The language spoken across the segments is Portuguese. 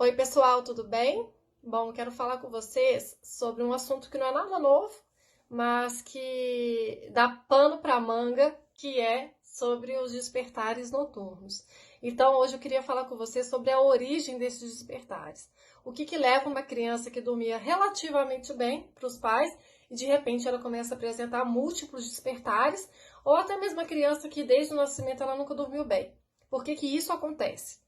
Oi, pessoal, tudo bem? Bom, quero falar com vocês sobre um assunto que não é nada novo, mas que dá pano para manga, que é sobre os despertares noturnos. Então, hoje eu queria falar com vocês sobre a origem desses despertares. O que leva uma criança que dormia relativamente bem para os pais e de repente ela começa a apresentar múltiplos despertares, ou até mesmo a criança que desde o nascimento ela nunca dormiu bem. Por que isso acontece?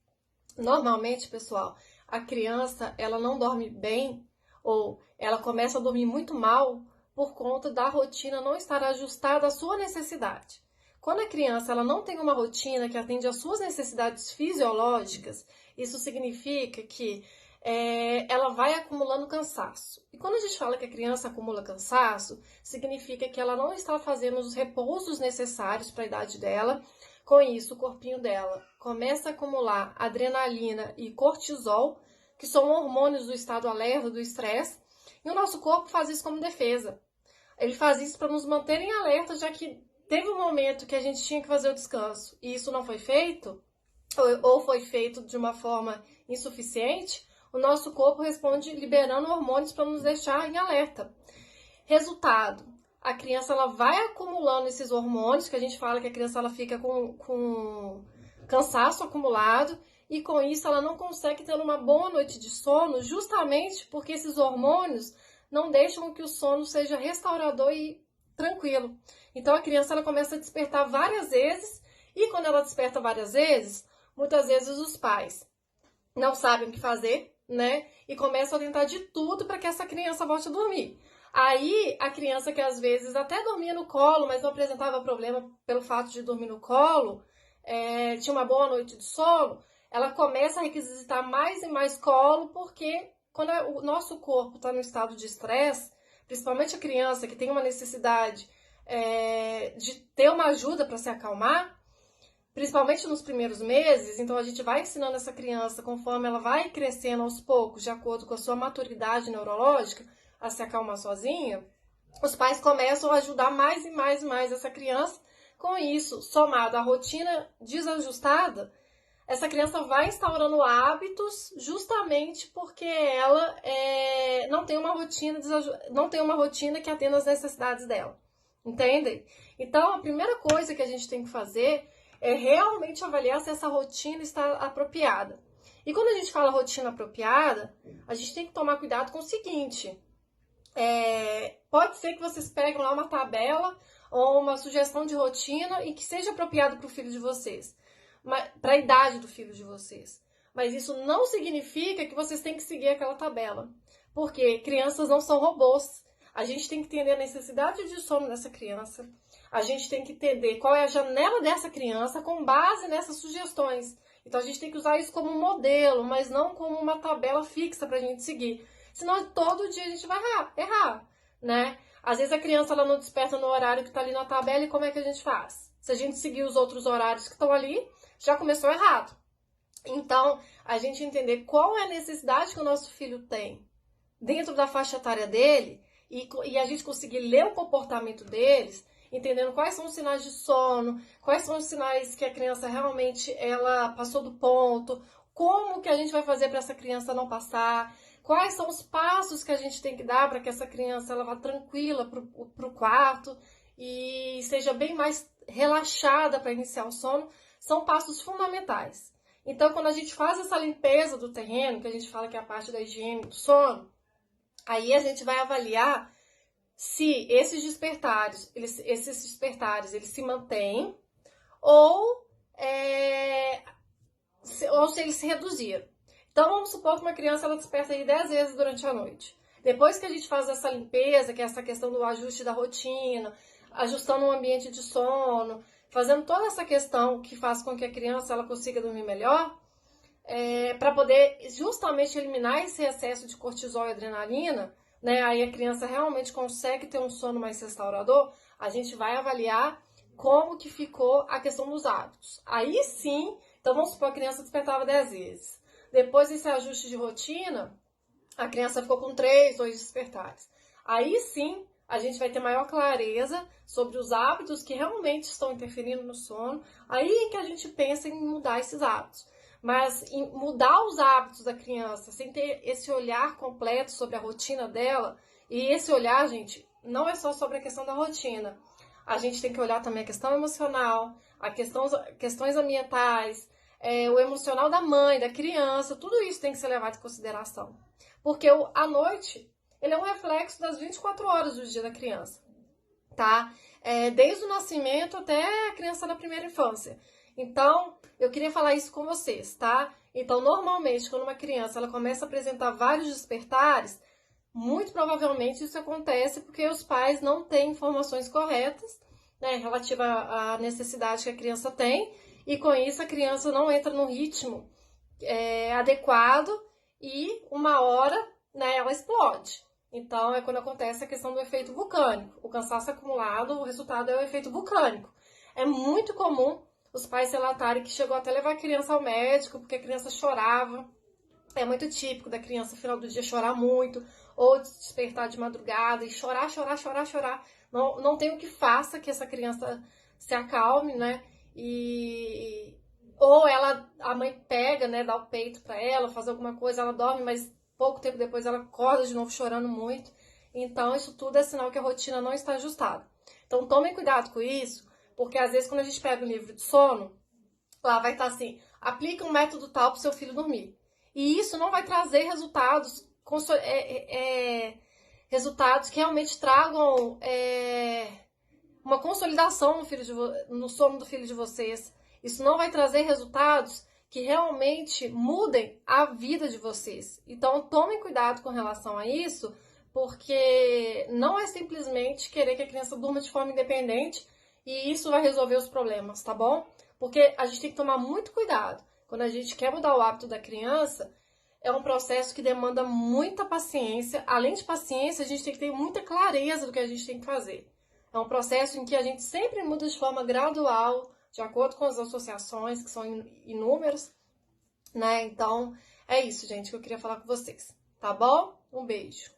Normalmente, pessoal, a criança ela não dorme bem ou ela começa a dormir muito mal por conta da rotina não estar ajustada à sua necessidade. Quando a criança ela não tem uma rotina que atende às suas necessidades fisiológicas, isso significa que ela vai acumulando cansaço. E quando a gente fala que a criança acumula cansaço, significa que ela não está fazendo os repousos necessários para a idade dela. Com isso, o corpinho dela começa a acumular adrenalina e cortisol, que são hormônios do estado alerta, do estresse, e o nosso corpo faz isso como defesa. Ele faz isso para nos manter em alerta, já que teve um momento que a gente tinha que fazer o descanso e isso não foi feito, ou foi feito de uma forma insuficiente, o nosso corpo responde liberando hormônios para nos deixar em alerta. Resultado, a criança ela vai acumulando esses hormônios, que a gente fala que a criança ela fica com cansaço acumulado, e com isso ela não consegue ter uma boa noite de sono, justamente porque esses hormônios não deixam que o sono seja restaurador e tranquilo. Então a criança ela começa a despertar várias vezes, e quando ela desperta várias vezes, muitas vezes os pais não sabem o que fazer, né? E começam a tentar de tudo para que essa criança volte a dormir. Aí, a criança que às vezes até dormia no colo, mas não apresentava problema pelo fato de dormir no colo, tinha uma boa noite de sono, ela começa a requisitar mais e mais colo, porque quando o nosso corpo está no estado de estresse, principalmente a criança que tem uma necessidade de ter uma ajuda para se acalmar, principalmente nos primeiros meses, então a gente vai ensinando essa criança conforme ela vai crescendo aos poucos, de acordo com a sua maturidade neurológica, a se acalmar sozinha, os pais começam a ajudar mais e mais e mais essa criança. Com isso, somado à rotina desajustada, essa criança vai instaurando hábitos justamente porque ela não tem uma rotina que atenda às necessidades dela. Entendem? Então, a primeira coisa que a gente tem que fazer é realmente avaliar se essa rotina está apropriada. E quando a gente fala rotina apropriada, a gente tem que tomar cuidado com o seguinte: pode ser que vocês peguem lá uma tabela ou uma sugestão de rotina e que seja apropriado para o filho de vocês, para a idade do filho de vocês. Mas isso não significa que vocês têm que seguir aquela tabela, porque crianças não são robôs. A gente tem que entender a necessidade de sono dessa criança. A gente tem que entender qual é a janela dessa criança com base nessas sugestões. Então a gente tem que usar isso como um modelo, mas não como uma tabela fixa para a gente seguir. Senão todo dia a gente vai errar, né? Às vezes a criança ela não desperta no horário que está ali na tabela, e como é que a gente faz? Se a gente seguir os outros horários que estão ali, já começou errado. Então, a gente entender qual é a necessidade que o nosso filho tem dentro da faixa etária dele e a gente conseguir ler o comportamento deles, entendendo quais são os sinais de sono, quais são os sinais que a criança realmente ela passou do ponto, como que a gente vai fazer para essa criança não passar, quais são os passos que a gente tem que dar para que essa criança ela vá tranquila para o quarto e seja bem mais relaxada para iniciar o sono, são passos fundamentais. Então, quando a gente faz essa limpeza do terreno, que a gente fala que é a parte da higiene do sono, aí a gente vai avaliar se esses despertares, eles se mantêm ou se eles se reduziram. Então, vamos supor que uma criança ela desperta aí 10 vezes durante a noite. Depois que a gente faz essa limpeza, que é essa questão do ajuste da rotina, ajustando o ambiente de sono, fazendo toda essa questão que faz com que a criança ela consiga dormir melhor, para poder justamente eliminar esse excesso de cortisol e adrenalina, né? Aí a criança realmente consegue ter um sono mais restaurador, a gente vai avaliar como que ficou a questão dos hábitos. Aí sim, então vamos supor que a criança despertava 10 vezes. Depois desse ajuste de rotina, a criança ficou com 3, 2 despertares. Aí sim, a gente vai ter maior clareza sobre os hábitos que realmente estão interferindo no sono. Aí é que a gente pensa em mudar esses hábitos. Mas mudar os hábitos da criança, sem ter esse olhar completo sobre a rotina dela, e esse olhar, gente, não é só sobre a questão da rotina. A gente tem que olhar também a questão emocional, questões ambientais, o emocional da mãe, da criança, tudo isso tem que ser levado em consideração. Porque a noite, ele é um reflexo das 24 horas do dia da criança, tá? Desde o nascimento até a criança na primeira infância. Então, eu queria falar isso com vocês, tá? Então, normalmente, quando uma criança ela começa a apresentar vários despertares, muito provavelmente isso acontece porque os pais não têm informações corretas, né, relativa à necessidade que a criança tem, e com isso a criança não entra no ritmo adequado e uma hora, né, ela explode. Então é quando acontece a questão do efeito vulcânico. O cansaço acumulado, o resultado é o efeito vulcânico. É muito comum os pais relatarem que chegou até levar a criança ao médico porque a criança chorava. É muito típico da criança no final do dia chorar muito, ou despertar de madrugada e chorar, chorar, chorar, chorar. Não tem o que faça que essa criança se acalme, né? Ou a mãe pega, né, dá o peito para ela, faz alguma coisa, ela dorme, mas pouco tempo depois ela acorda de novo chorando muito. Então isso tudo é sinal que a rotina não está ajustada. Então tomem cuidado com isso, porque às vezes quando a gente pega o livro de sono, lá vai estar assim, aplica um método tal para o seu filho dormir. E isso não vai trazer resultados que realmente tragam uma consolidação no sono do filho de vocês. Isso não vai trazer resultados que realmente mudem a vida de vocês. Então, tomem cuidado com relação a isso, porque não é simplesmente querer que a criança durma de forma independente e isso vai resolver os problemas, tá bom? Porque a gente tem que tomar muito cuidado. Quando a gente quer mudar o hábito da criança, é um processo que demanda muita paciência. Além de paciência, a gente tem que ter muita clareza do que a gente tem que fazer. É um processo em que a gente sempre muda de forma gradual, de acordo com as associações, que são inúmeras, né? Então, é isso, gente, que eu queria falar com vocês. Tá bom? Um beijo.